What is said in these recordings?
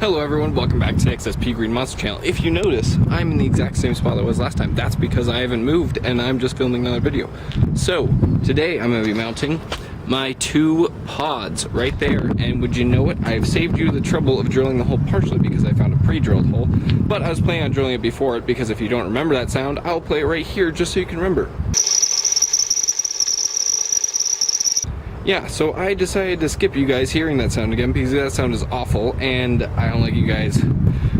Hello everyone, welcome back to the XSP Green Monster channel. If you notice, I'm in the exact same spot I was last time. That's because I haven't moved and I'm just filming another video. So, today I'm going to be mounting my 2 pods right there. And would you know it, I've saved you the trouble of drilling the hole partially because I found a pre-drilled hole. But I was planning on drilling it before it because if you don't remember that sound, I'll play it right here just so you can remember. Yeah, so I decided to skip you guys hearing that sound again because that sound is awful and I don't like you guys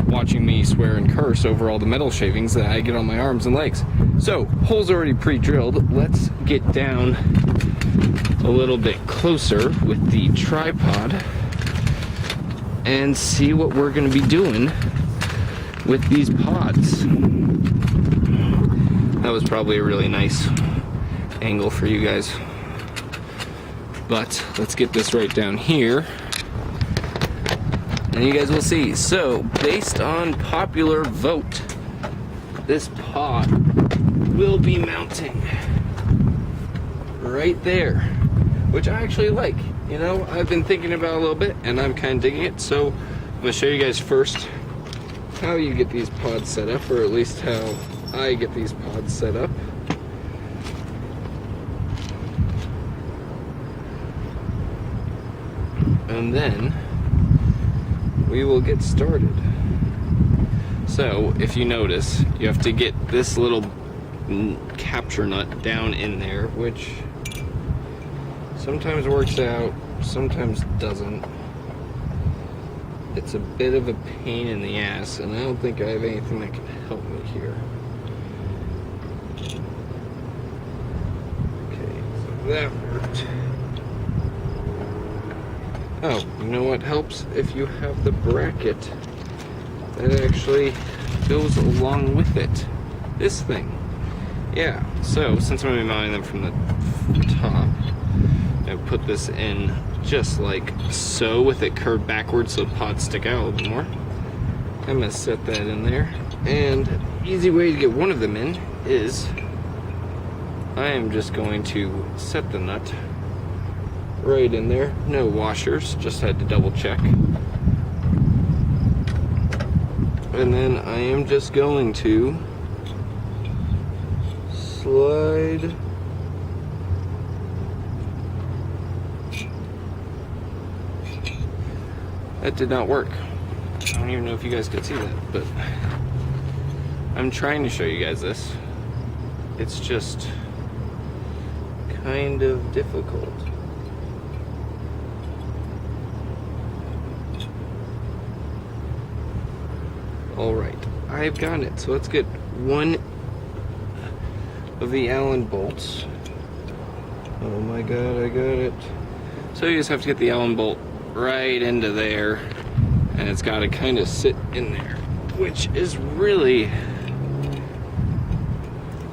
watching me swear and curse over all the metal shavings that I get on my arms and legs. So, hole's already pre-drilled. Let's get down a little bit closer with the tripod and see what we're going to be doing with these pods. That was probably a really nice angle for you guys. But let's get this right down here and you guys will see. So based on popular vote, this pod will be mounting right there, which I actually like. You know, I've been thinking about it a little bit and I'm kind of digging it. So I'm going to show you guys first how you get these pods set up, or at least how I get these pods set up. And then we will get started. So if you notice, you have to get this little capture nut down in there, which sometimes works out, sometimes doesn't. It's a bit of a pain in the ass, and I don't think I have anything that can help me here. Okay, so that worked. Oh, you know what helps? If you have the bracket that actually goes along with it. This thing. Yeah, so since I'm going to be mounting them from the top, I put this in just like so with it curved backwards so the pods stick out a little bit more. I'm going to set that in there. And easy way to get one of them in is I am just going to set the nut right in there. No washers, just had to double check. And then I am just going to slide that. Did not work. I don't even know if you guys could see that, but I'm trying to show you guys this. It's just kind of difficult. Alright, I've got it. So let's get one of the Allen bolts. Oh my god, I got it. So you just have to get the Allen bolt right into there, and it's got to kind of sit in there, which is really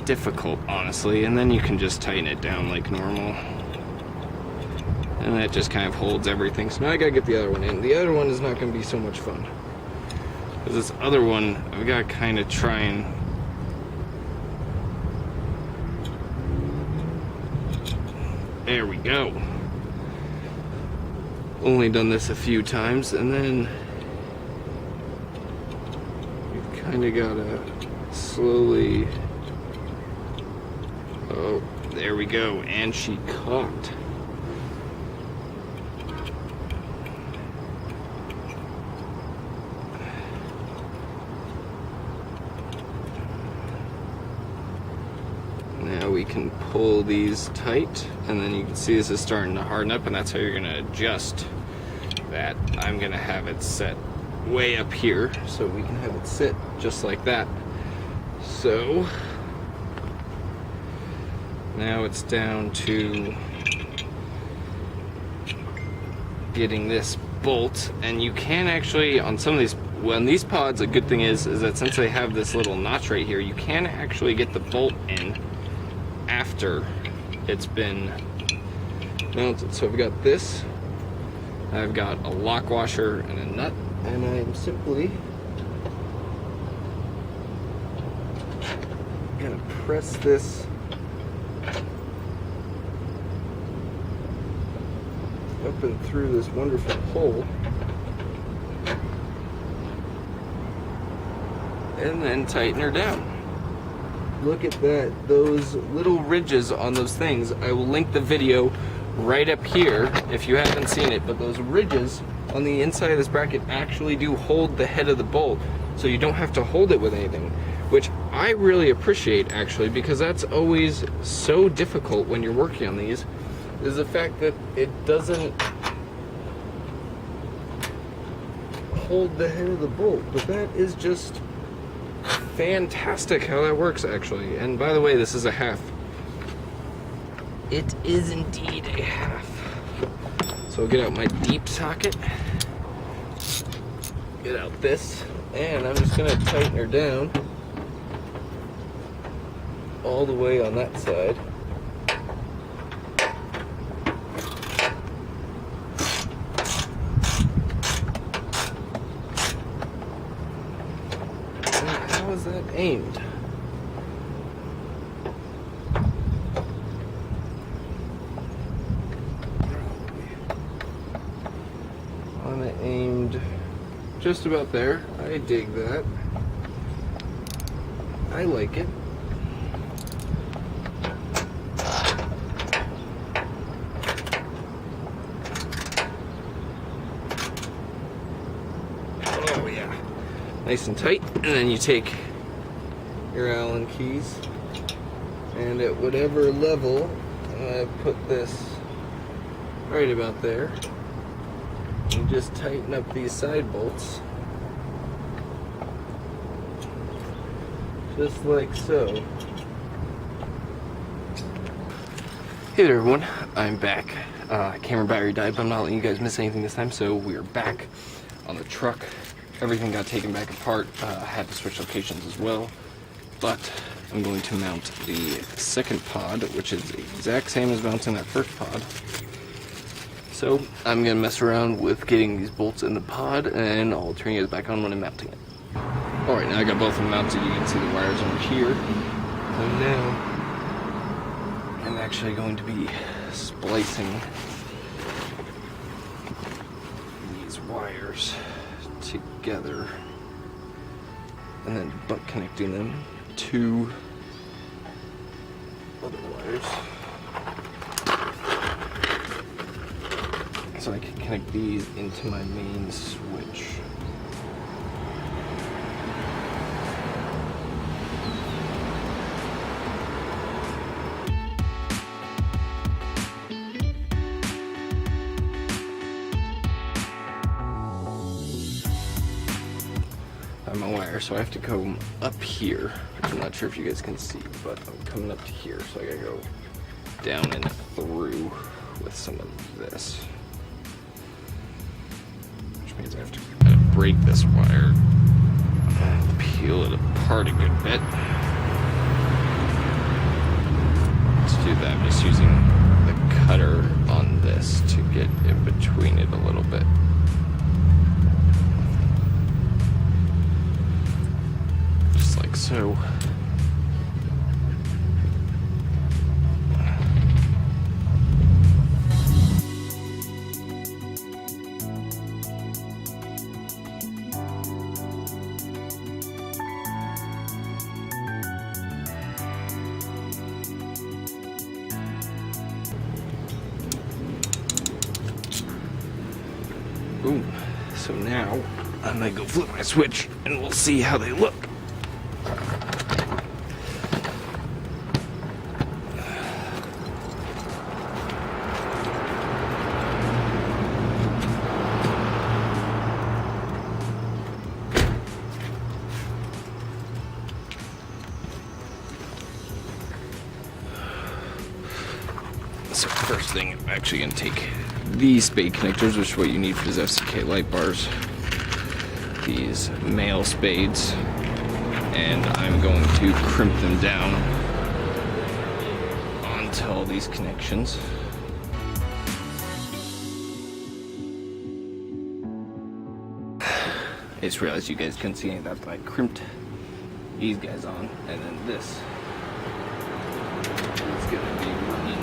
difficult, honestly. And then you can just tighten it down like normal. And that just kind of holds everything. So now I gotta get the other one in. The other one is not going to be so much fun. Because this other one, I've got to kind of try and there we go. Only done this a few times, and then you kind of got to slowly, oh, there we go, and she caught. Now we can pull these tight, and then you can see this is starting to harden up, and that's how you're going to adjust that. I'm going to have it set way up here so we can have it sit just like that. So now it's down to getting this bolt, and you can actually, on some of these, well, on these pods, a good thing is that since they have this little notch right here, you can actually get the bolt in after it's been mounted. So I've got this, I've got a lock washer and a nut, and I'm simply gonna press this up and through this wonderful hole and then tighten her down. Look at that, those little ridges on those things. I will link the video right up here if you haven't seen it, but those ridges on the inside of this bracket actually do hold the head of the bolt, so you don't have to hold it with anything, which I really appreciate actually, because that's always so difficult when you're working on these, is the fact that it doesn't hold the head of the bolt. But that is just fantastic how that works actually. And by the way, this is a half. It is indeed a half. So I'll get out my deep socket, get out this, and I'm just gonna tighten her down all the way on that side. And how is that aimed? I'm aimed just about there. I dig that. I like it. Oh yeah. Nice and tight. And then you take your Allen keys, and at whatever level, I put this right about there. You just tighten up these side bolts, just like so. Hey there everyone, I'm back. Camera battery died, but I'm not letting you guys miss anything this time, so we're back on the truck. Everything got taken back apart. I had to switch locations as well, but I'm going to mount the second pod, which is the exact same as mounting that first pod. So I'm gonna mess around with getting these bolts in the pod, and I'll turn you guys back on when I'm mounting it. Alright, now I got both of them mounted. You can see the wires over here. So now I'm actually going to be splicing these wires together and then butt connecting them to other wires, so I can connect these into my main switch. I have my wire, so I have to come up here, which I'm not sure if you guys can see, but I'm coming up to here, so I gotta go down and through with some of this. Which means I have to break this wire and peel it apart a good bit. To do that, I'm just using the cutter on this to get in between it a little bit. Just like so. Boom. So now I'm gonna go flip my switch and we'll see how they look. So first thing, I'm actually gonna take these spade connectors, which is what you need for these FCK light bars, these male spades, and I'm going to crimp them down onto all these connections. I just realized you guys couldn't see any of that, but I crimped these guys on, and then this is gonna be running.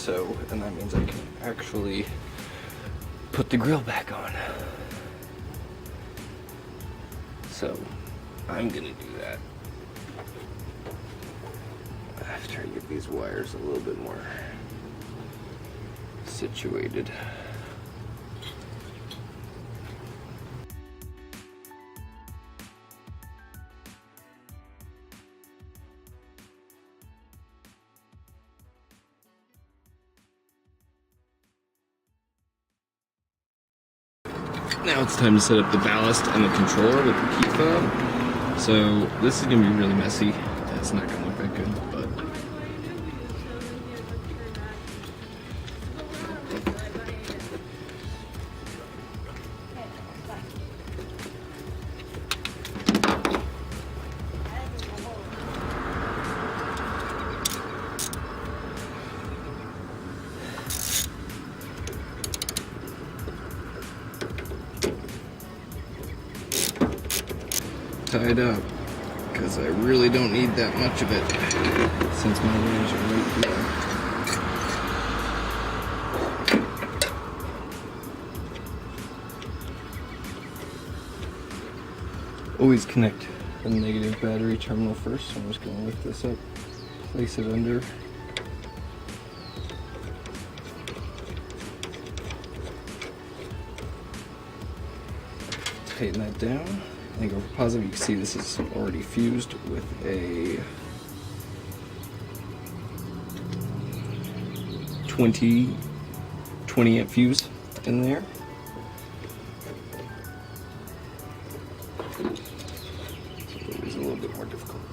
so, and that means I can actually put the grill back on. So I'm gonna do that after I get these wires a little bit more situated. Now it's time to set up the ballast and the controller with the key fob. So this is gonna be really messy. It's not gonna look that good, but tied up, because I really don't need that much of it since my wires are right here. Always connect the negative battery terminal first, so I'm just going to lift this up, place it under. Tighten that down. And go for positive. You can see this is already fused with a 20 amp fuse in there. So it's a little bit more difficult.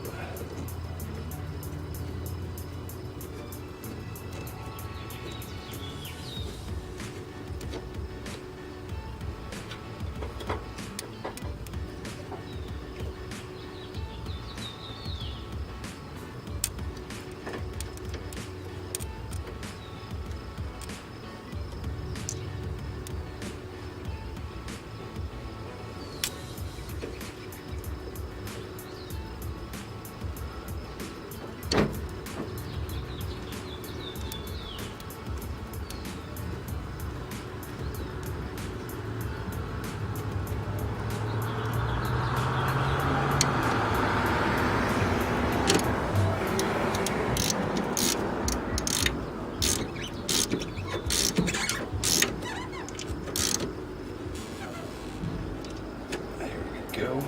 Go.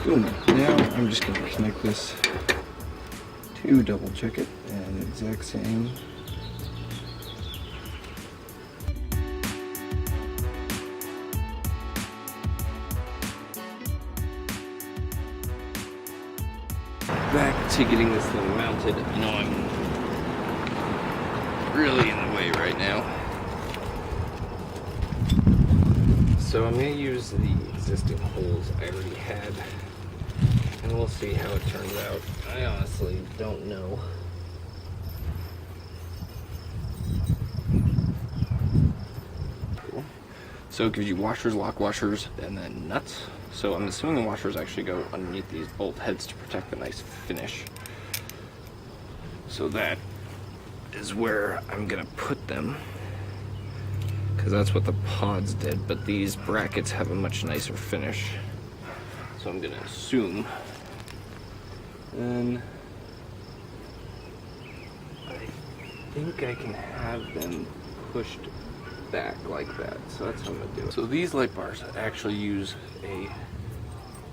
Boom. Now I'm just going to connect this to double check it, and exact same. Back to getting this thing mounted. I know I'm really in the way right now. So I'm going to use the existing holes I already had, and we'll see how it turns out. I honestly don't know. Cool. So it gives you washers, lock washers, and then nuts. So I'm assuming the washers actually go underneath these bolt heads to protect the nice finish. So that is where I'm gonna put them, because that's what the pods did, but these brackets have a much nicer finish. So I'm gonna assume. And I think I can have them pushed back like that. So that's how I'm gonna do it. So these light bars actually use a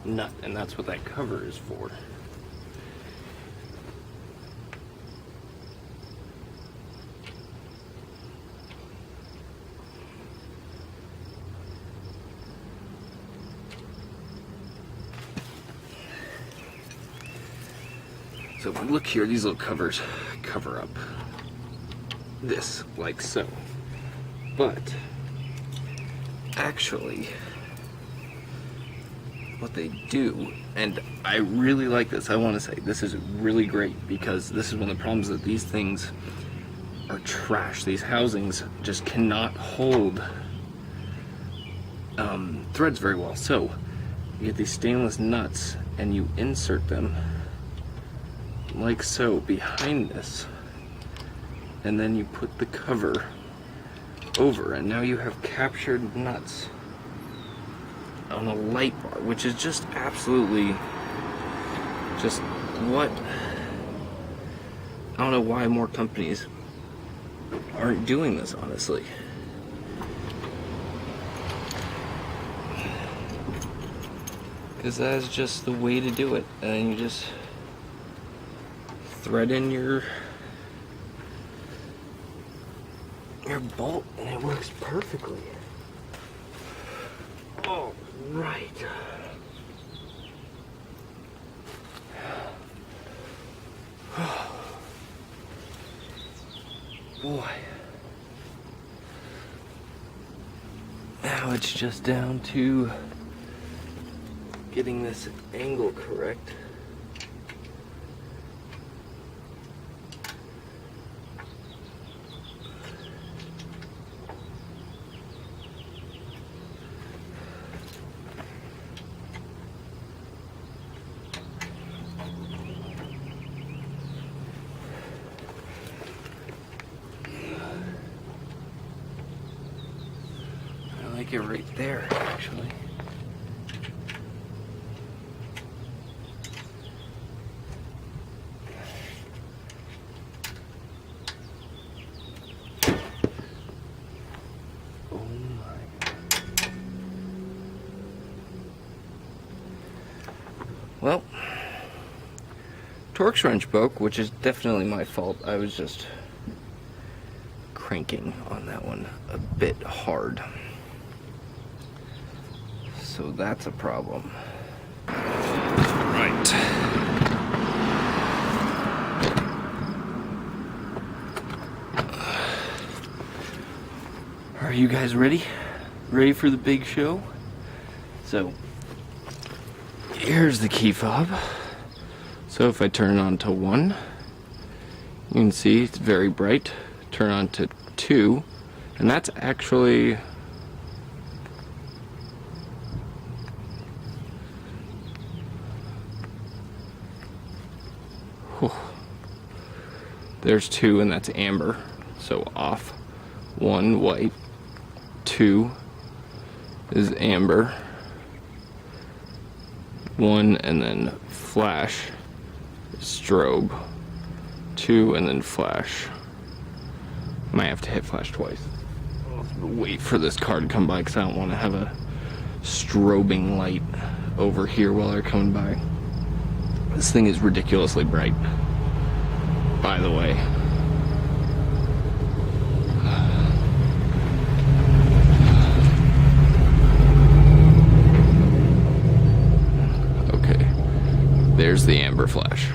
nut, and that's what that cover is for. So if we look here, these little covers cover up this like so. But actually, what they do, and I really like this, I want to say this is really great, because this is one of the problems, that these things are trash. These housings just cannot hold threads very well. So you get these stainless nuts and you insert them like so behind this, and then you put the cover over, and now you have captured nuts on a light bar, which is just absolutely just what, I don't know why more companies aren't doing this, honestly. Because that is just the way to do it. And then you just thread in your bolt and it works perfectly. Oh, right. Boy. Now it's just down to getting this angle correct. I like it right there, actually. Well, Torx wrench broke, which is definitely my fault. I was just cranking on that one a bit hard. So that's a problem. Right. Are you guys ready? Ready for the big show? So, here's the key fob. So if I turn on to 1, you can see it's very bright. Turn on to 2, and that's actually there's 2, and that's amber. So off. 1 white, 2 is amber, 1 and then flash, strobe, 2 and then flash. Might have to hit flash twice. I'll have to wait for this car to come by because I don't want to have a strobing light over here while they're coming by. This thing is ridiculously bright, by the way. Okay, there's the amber flash.